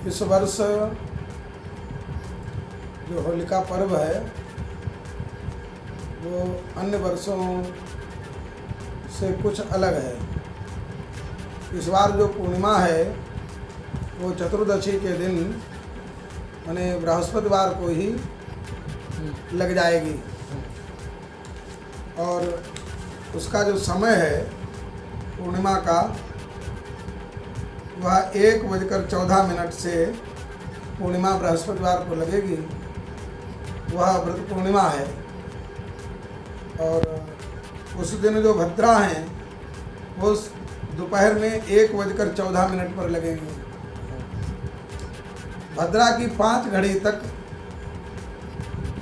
इस वर्ष जो होलिका पर्व है वो अन्य वर्षों से कुछ अलग है। इस बार जो पूर्णिमा है वो चतुर्दशी के दिन माने बृहस्पतिवार को ही लग जाएगी और उसका जो समय है पूर्णिमा का वह 1:14 से पूर्णिमा बृहस्पतिवार को लगेगी। वह व्रत पूर्णिमा है और उस दिन जो भद्रा हैं वो दोपहर में 1:14 पर लगेंगे। भद्रा की 5 घड़ी तक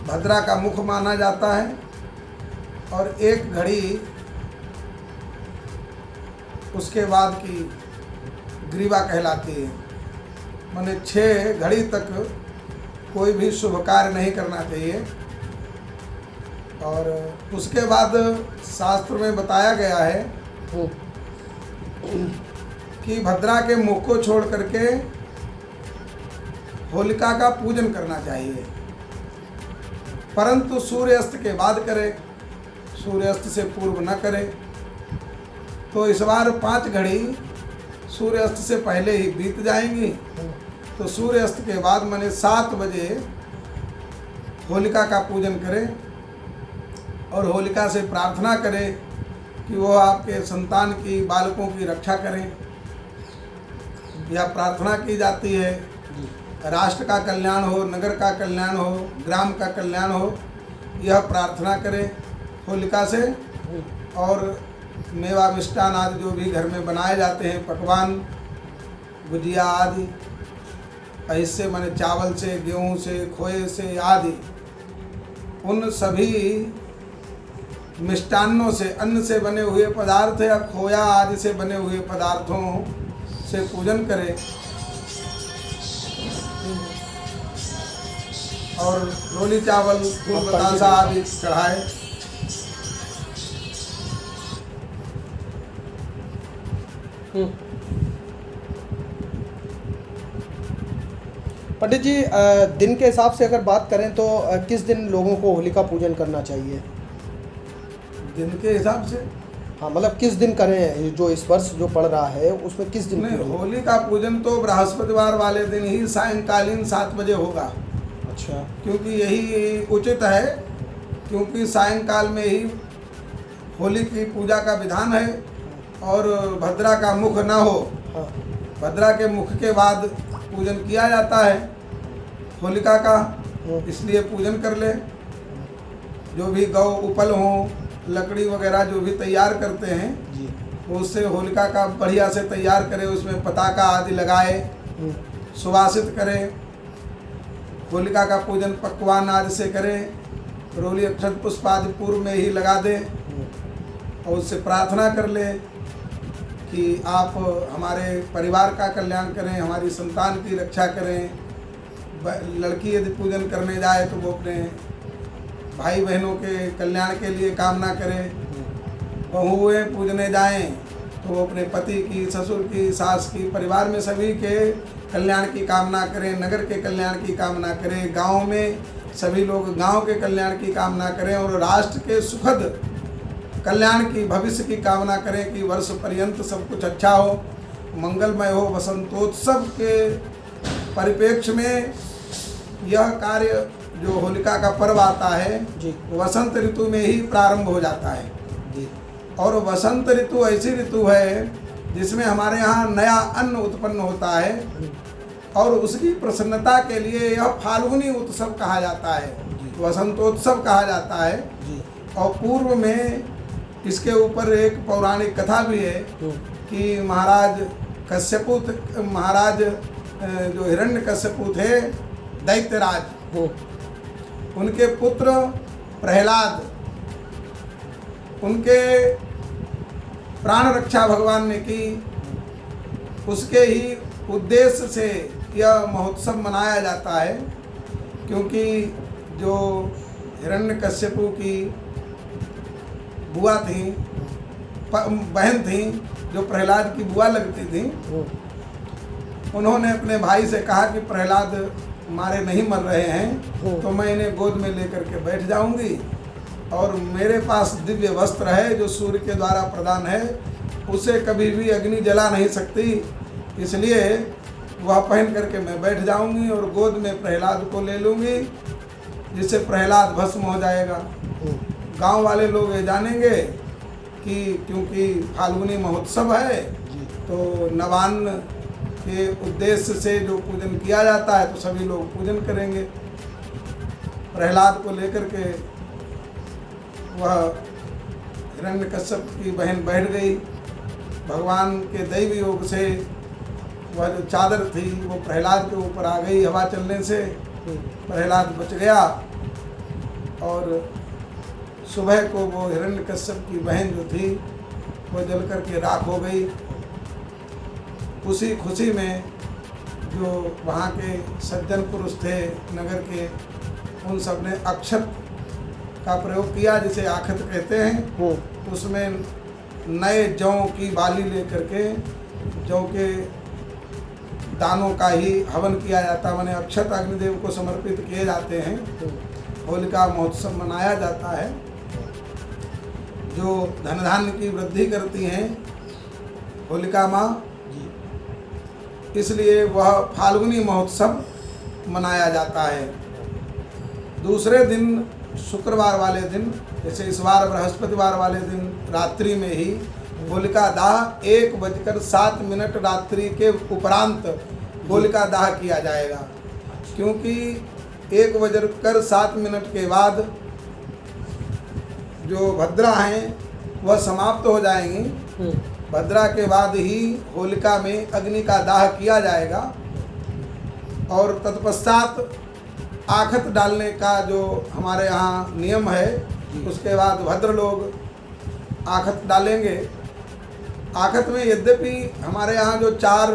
भद्रा का मुख माना जाता है और 1 घड़ी उसके बाद की ग्रीवा कहलाती है। माने 6 घड़ी तक कोई भी शुभ कार्य नहीं करना चाहिए और उसके बाद शास्त्र में बताया गया है कि भद्रा के मुख को छोड़ करके होलिका का पूजन करना चाहिए, परंतु सूर्यास्त के बाद करे, सूर्यास्त से पूर्व न करे। तो इस बार 5 घड़ी सूर्यास्त से पहले ही बीत जाएंगी, तो सूर्यास्त के बाद माने 7 बजे होलिका का पूजन करें और होलिका से प्रार्थना करें कि वो आपके संतान की, बालकों की रक्षा करें। यह प्रार्थना की जाती है, राष्ट्र का कल्याण हो, नगर का कल्याण हो, ग्राम का कल्याण हो, यह प्रार्थना करें होलिका से। और मेवा मिष्ठान आदि जो भी घर में बनाए जाते हैं, पकवान, गुजिया आदि, ऐसे माने चावल से, गेहूं से, खोए से आदि, उन सभी मिष्टान्नों से, अन्न से बने हुए पदार्थ या खोया आदि से बने हुए पदार्थों से पूजन करें और रोली चावल, फूल बतासा आदि चढ़ाए। पंडित जी, दिन के हिसाब से अगर बात करें तो किस दिन लोगों को होलिका पूजन करना चाहिए? दिन के हिसाब से? हाँ, मतलब किस दिन करें? जो इस वर्ष जो पड़ रहा है उसमें किस दिन? नहीं, होली का पूजन तो बृहस्पतिवार वाले दिन ही सायंकालीन 7 बजे होगा। अच्छा, क्योंकि यही उचित है, क्योंकि सायंकाल में ही होली की पूजा का विधान है और भद्रा का मुख ना हो। हाँ, भद्रा के मुख के बाद पूजन किया जाता है होलिका का, इसलिए पूजन कर ले। जो भी गौ उपल हो, लकड़ी वगैरह जो भी तैयार करते हैं जी, उससे होलिका का बढ़िया से तैयार करे, उसमें पताका आदि लगाए, सुवासित करे, होलिका का पूजन पकवान आदि से करे, रोली अक्षत पुष्प आदि पूर्व में ही लगा दे और उससे प्रार्थना कर ले कि आप हमारे परिवार का कल्याण करें, हमारी संतान की रक्षा करें। लड़की यदि पूजन करने जाए तो वो अपने भाई बहनों के कल्याण के लिए कामना करें। बहुएं पूजने जाएं तो वो अपने पति की, ससुर की, सास की, परिवार में सभी के कल्याण की कामना करें, नगर के कल्याण की कामना करें, गांव में सभी लोग गांव के कल्याण की कामना करें और राष्ट्र के सुखद कल्याण की, भविष्य की कामना करें कि वर्ष पर्यंत सब कुछ अच्छा हो, मंगलमय हो। वसंतोत्सव के परिप्रेक्ष्य में यह कार्य जो होलिका का पर्व आता है जी, वसंत ऋतु में ही प्रारंभ हो जाता है जी। और वसंत ऋतु ऐसी ऋतु है जिसमें हमारे यहाँ नया अन्न उत्पन्न होता है और उसकी प्रसन्नता के लिए यह फाल्गुनी उत्सव कहा जाता है, वसंतोत्सव कहा जाता है जी। और पूर्व में इसके ऊपर एक पौराणिक कथा भी है कि महाराज कश्यपु, महाराज जो हिरण्यकश्यपु थे, दैत्यराज, उनके पुत्र प्रहलाद, उनके प्राण रक्षा भगवान ने की। उसके ही उद्देश्य से यह महोत्सव मनाया जाता है, क्योंकि जो हिरण्यकश्यपु की बुआ थी, बहन थी, जो प्रहलाद की बुआ लगती थी, उन्होंने अपने भाई से कहा कि प्रहलाद मारे नहीं मर रहे हैं तो मैं इन्हें गोद में लेकर के बैठ जाऊंगी और मेरे पास दिव्य वस्त्र है जो सूर्य के द्वारा प्रदान है, उसे कभी भी अग्नि जला नहीं सकती, इसलिए वह पहन करके मैं बैठ जाऊंगी और गोद में प्रहलाद को ले लूँगी, जिससे प्रहलाद भस्म हो जाएगा। गांव वाले लोग ये जानेंगे कि क्योंकि फाल्गुनी महोत्सव है तो नवान्न के उद्देश्य से जो पूजन किया जाता है तो सभी लोग पूजन करेंगे। प्रहलाद को लेकर के वह हिरण्यकश्यप की बहन बैठ गई। भगवान के दैव योग से वह जो चादर थी वो प्रहलाद के ऊपर आ गई, हवा चलने से प्रहलाद बच गया और सुबह को वो हिरण्यकश्यप की बहन जो थी वो जल करके राख हो गई। उसी खुशी में जो वहाँ के सज्जन पुरुष थे नगर के, उन सब ने अक्षत का प्रयोग किया, जिसे आखत कहते हैं। उसमें नए जौ की बाली लेकर के जौ के दानों का ही हवन किया जाता है, माने अक्षत अग्निदेव को समर्पित किए जाते हैं। होलिका महोत्सव मनाया जाता है जो धन धान्य की वृद्धि करती हैं होलिका माँ, इसलिए वह फाल्गुनी महोत्सव मनाया जाता है। दूसरे दिन शुक्रवार वाले दिन, जैसे इस बार बृहस्पतिवार वाले दिन रात्रि में ही होलिका दाह 1:07 रात्रि के उपरांत होलिका दाह किया जाएगा, क्योंकि 1:07 के बाद जो भद्रा हैं वह समाप्त हो जाएंगी। भद्रा के बाद ही होलिका में अग्नि का दाह किया जाएगा और तत्पश्चात आखत डालने का जो हमारे यहाँ नियम है, उसके बाद भद्र लोग आखत डालेंगे। आखत में यद्यपि हमारे यहाँ जो 4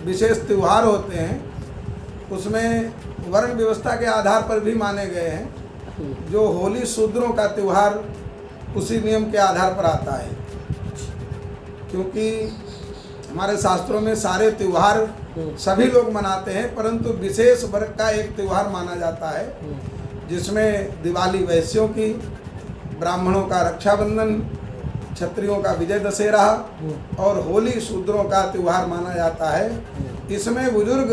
विशेष त्यौहार होते हैं उसमें वर्ण व्यवस्था के आधार पर भी माने गए हैं। जो होली शूद्रों का त्यौहार उसी नियम के आधार पर आता है, क्योंकि हमारे शास्त्रों में सारे त्यौहार सभी लोग मनाते हैं, परंतु विशेष वर्ग का एक त्यौहार माना जाता है, जिसमें दिवाली वैश्यों की, ब्राह्मणों का रक्षाबंधन, क्षत्रियों का विजय दशहरा और होली शूद्रों का त्यौहार माना जाता है। इसमें बुजुर्ग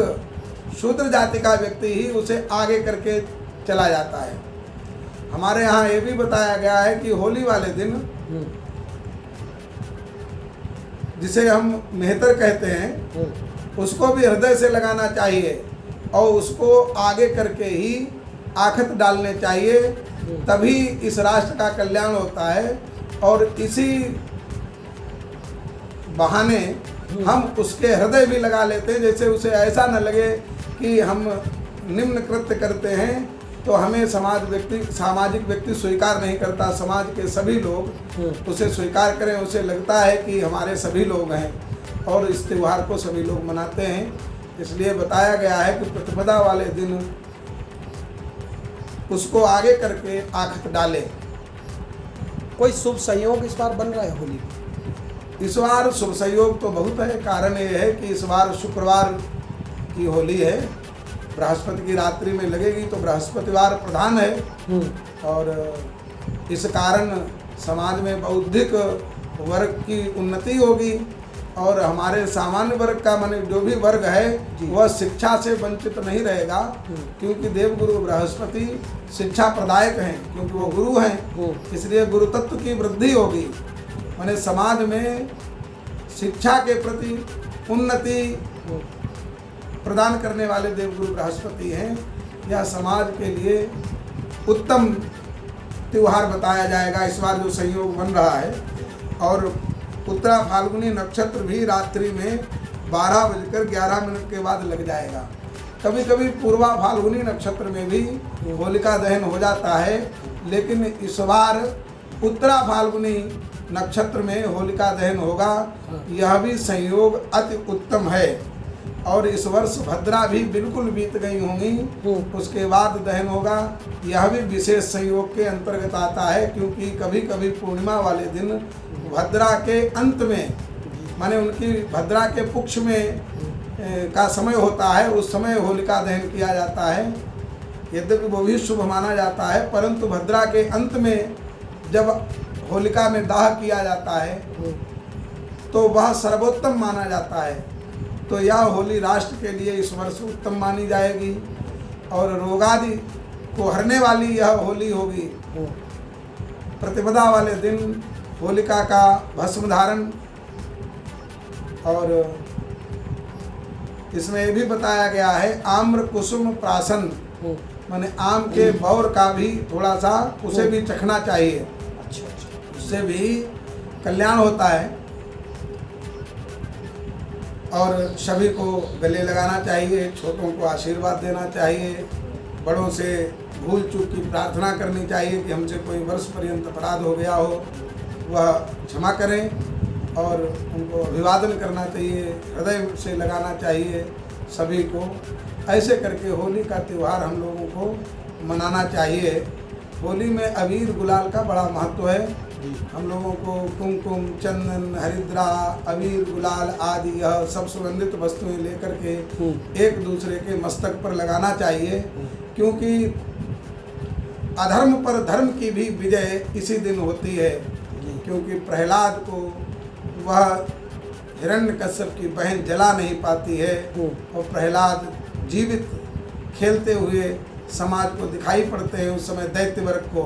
शूद्र जाति का व्यक्ति ही उसे आगे करके चला जाता है। हमारे यहाँ ये भी बताया गया है कि होली वाले दिन, जिसे हम मेहतर कहते हैं, उसको भी हृदय से लगाना चाहिए और उसको आगे करके ही आखत डालने चाहिए, तभी इस राष्ट्र का कल्याण होता है। और इसी बहाने हम उसके हृदय भी लगा लेते हैं, जैसे उसे ऐसा न लगे कि हम निम्न कृत्य करते हैं तो हमें सामाजिक व्यक्ति स्वीकार नहीं करता। समाज के सभी लोग उसे स्वीकार करें, उसे लगता है कि हमारे सभी लोग हैं और इस त्यौहार को सभी लोग मनाते हैं। इसलिए बताया गया है कि प्रतिपदा वाले दिन उसको आगे करके आखत डाले। कोई शुभ संयोग इस बार बन रहा है होली? इस बार शुभ संयोग तो बहुत है। कारण ये है कि इस बार शुक्रवार की होली है, बृहस्पति की रात्रि में लगेगी तो बृहस्पतिवार प्रधान है और इस कारण समाज में बौद्धिक वर्ग की उन्नति होगी और हमारे सामान्य वर्ग का, माने जो भी वर्ग है वह शिक्षा से वंचित नहीं रहेगा, क्योंकि देवगुरु बृहस्पति शिक्षा प्रदायक हैं, क्योंकि वो गुरु हैं। इसलिए गुरु तत्व की वृद्धि होगी, माने समाज में शिक्षा के प्रति उन्नति प्रदान करने वाले देवगुरु बृहस्पति हैं। यह समाज के लिए उत्तम त्यौहार बताया जाएगा इस बार जो संयोग बन रहा है। और उत्तरा फाल्गुनी नक्षत्र भी रात्रि में 12:11 के बाद लग जाएगा। कभी कभी पूर्वा फाल्गुनी नक्षत्र में भी होलिका दहन हो जाता है, लेकिन इस बार उत्तरा फाल्गुनी नक्षत्र में होलिका दहन होगा। यह भी संयोग अति उत्तम है। और इस वर्ष भद्रा भी बिल्कुल बीत गई होंगी, उसके बाद दहन होगा। यह भी विशेष संयोग के अंतर्गत आता है, क्योंकि कभी कभी पूर्णिमा वाले दिन भद्रा के अंत में, माने उनकी भद्रा के पुक्ष में का समय होता है, उस समय होलिका दहन किया जाता है। यद्यपि वो भी शुभ माना जाता है, परंतु भद्रा के अंत में जब होलिका में दाह किया जाता है तो वह सर्वोत्तम माना जाता है। तो यह होली राष्ट्र के लिए इस वर्ष उत्तम मानी जाएगी और रोगादि को हरने वाली यह होली होगी। प्रतिपदा वाले दिन होलिका का भस्म धारण, और इसमें ये भी बताया गया है आम्र कुसुम प्राशन, माने आम के बौर का भी थोड़ा सा उसे भी चखना चाहिए, उससे भी कल्याण होता है। और सभी को गले लगाना चाहिए, छोटों को आशीर्वाद देना चाहिए, बड़ों से भूल चूक की प्रार्थना करनी चाहिए कि हमसे कोई वर्ष पर्यंत अपराध हो गया हो वह क्षमा करें, और उनको अभिवादन करना चाहिए, हृदय से लगाना चाहिए सभी को। ऐसे करके होली का त्यौहार हम लोगों को मनाना चाहिए। होली में अबीर गुलाल का बड़ा महत्व है। हम लोगों को कुमकुम, चंदन, हरिद्रा, अबीर, गुलाल आदि यह सब सुगंधित वस्तुएं लेकर के एक दूसरे के मस्तक पर लगाना चाहिए, क्योंकि अधर्म पर धर्म की भी विजय इसी दिन होती है। क्योंकि प्रहलाद को वह हिरण्यकश्यप की बहन जला नहीं पाती है, और प्रहलाद जीवित खेलते हुए समाज को दिखाई पड़ते हैं उस समय दैत्य वर्ग को,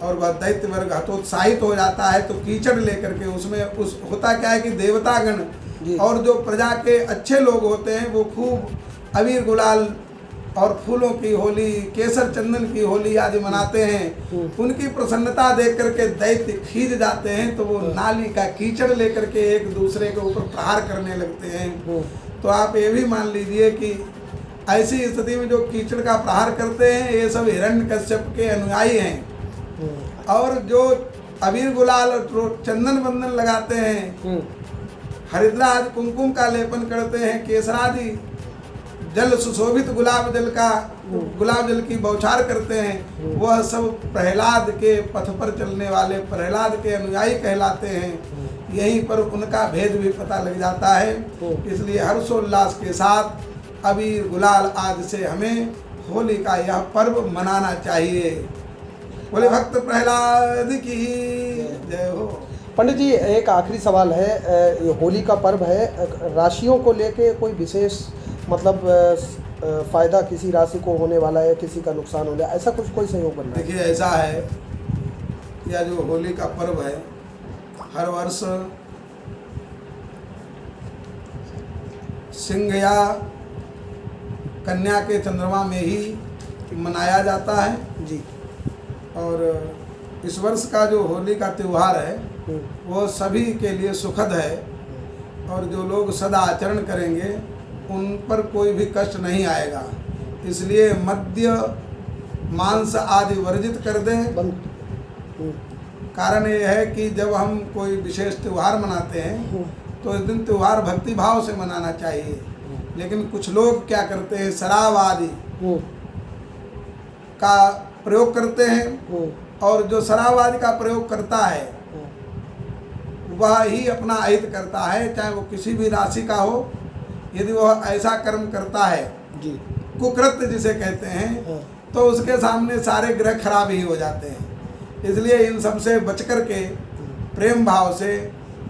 और वह दैत्य वर्ग हतोत्साहित हो जाता है। तो कीचड़ लेकर के उसमें उस होता क्या है कि देवतागण और जो प्रजा के अच्छे लोग होते हैं वो खूब अबीर गुलाल और फूलों की होली, केसर चंदन की होली आदि मनाते हैं। उनकी प्रसन्नता देख करके दैत्य खींच जाते हैं, तो वो नाली का कीचड़ लेकर के एक दूसरे के ऊपर प्रहार करने लगते हैं। तो आप ये भी मान लीजिए कि ऐसी स्थिति में जो कीचड़ का प्रहार करते हैं ये सब हिरण्यकश्यप के अनुयायी हैं, और जो अबीर गुलाल और चंदन बंदन लगाते हैं, हरिद्रा आदि कुमकुम का लेपन करते हैं, केसरादि जल सुशोभित गुलाब जल की बौछार करते हैं, वह सब प्रहलाद के पथ पर चलने वाले प्रहलाद के अनुयायी कहलाते हैं। यहीं पर उनका भेद भी पता लग जाता है। इसलिए हर्षोल्लास के साथ अबीर गुलाल आदि से हमें होली का यह पर्व मनाना चाहिए। बोले भक्त प्रहलाद की जय हो। पंडित जी, एक आखिरी सवाल है, ये होली का पर्व है, राशियों को लेके कोई विशेष मतलब फायदा किसी राशि को होने वाला है, किसी का नुकसान होने वाला है, ऐसा कुछ कोई संयोग बन रहा है? देखिए ऐसा है, यह जो होली का पर्व है हर वर्ष सिंह या कन्या के चंद्रमा में ही मनाया जाता है जी। और इस वर्ष का जो होली का त्यौहार है वो सभी के लिए सुखद है, और जो लोग सदा आचरण करेंगे उन पर कोई भी कष्ट नहीं आएगा। इसलिए मद्य मांस आदि वर्जित कर दें। कारण ये है कि जब हम कोई विशेष त्यौहार मनाते हैं तो इस दिन त्यौहार भक्ति भाव से मनाना चाहिए। लेकिन कुछ लोग क्या करते हैं, शराब आदि का प्रयोग करते हैं, और जो शराब आदि का प्रयोग करता है वह ही अपना अहित करता है, चाहे वो किसी भी राशि का हो। यदि वह ऐसा कर्म करता है जी, कुकृत्य जिसे कहते हैं, तो उसके सामने सारे ग्रह खराब ही हो जाते हैं। इसलिए इन सब से बच कर के प्रेम भाव से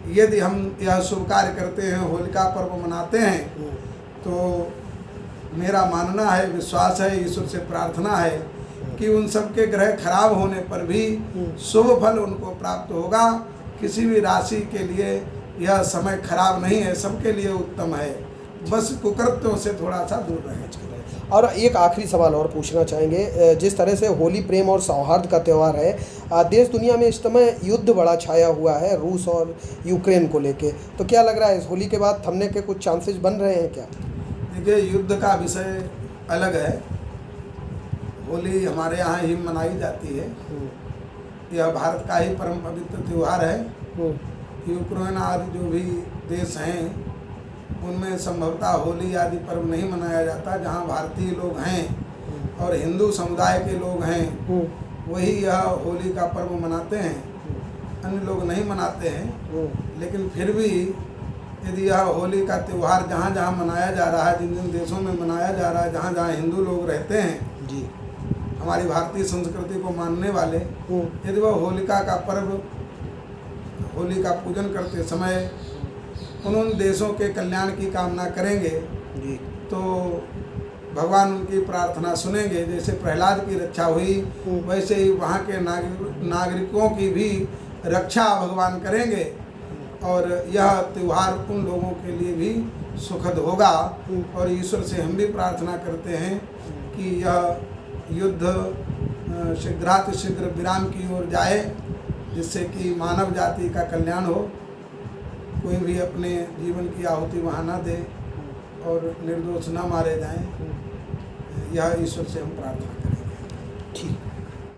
यदि हम यह शुभ कार्य करते हैं, होलिका पर्व मनाते हैं, तो मेरा मानना है, विश्वास है, ईश्वर से प्रार्थना है कि उन सब के ग्रह खराब होने पर भी शुभ फल उनको प्राप्त होगा। किसी भी राशि के लिए यह समय खराब नहीं है, सबके लिए उत्तम है। बस कुकृत्यों से थोड़ा सा दूर रहें। और एक आखिरी सवाल और पूछना चाहेंगे, जिस तरह से होली प्रेम और सौहार्द का त्यौहार है, देश दुनिया में इस समय युद्ध बड़ा छाया हुआ है रूस और यूक्रेन को लेके, तो क्या लग रहा है इस होली के बाद थमने के कुछ चांसेस बन रहे हैं क्या? देखिए, युद्ध का विषय अलग है। होली हमारे यहाँ ही मनाई जाती है, यह भारत का ही परम पवित्र त्यौहार है। यूक्रेन आदि जो भी देश हैं उनमें संभवतः होली आदि पर्व नहीं मनाया जाता। जहाँ भारतीय लोग हैं और हिंदू समुदाय के लोग हैं वही यह होली का पर्व मनाते हैं, अन्य लोग नहीं मनाते हैं। लेकिन फिर भी यदि यह होली का त्यौहार जहाँ जहाँ मनाया जा रहा है, जिन जिन देशों में मनाया जा रहा है, जहाँ जहाँ हिंदू लोग रहते हैं, जी। हमारी भारतीय संस्कृति को मानने वाले, यदि वह होलिका का पर्व, होली का पूजन करते समय उन देशों के कल्याण की कामना करेंगे जी। तो भगवान उनकी प्रार्थना सुनेंगे। जैसे प्रहलाद की रक्षा हुई, वैसे ही वहाँ के नागरिकों की भी रक्षा भगवान करेंगे और यह त्यौहार उन लोगों के लिए भी सुखद होगा। और ईश्वर से हम भी प्रार्थना करते हैं कि यह युद्ध शीघ्रातिशीघ्र विराम की ओर जाए, जिससे कि मानव जाति का कल्याण हो, कोई भी अपने जीवन की आहुति वहाँ न दे और निर्दोष न मारे जाएं। यह ईश्वर से हम प्रार्थना करेंगे। ठीक।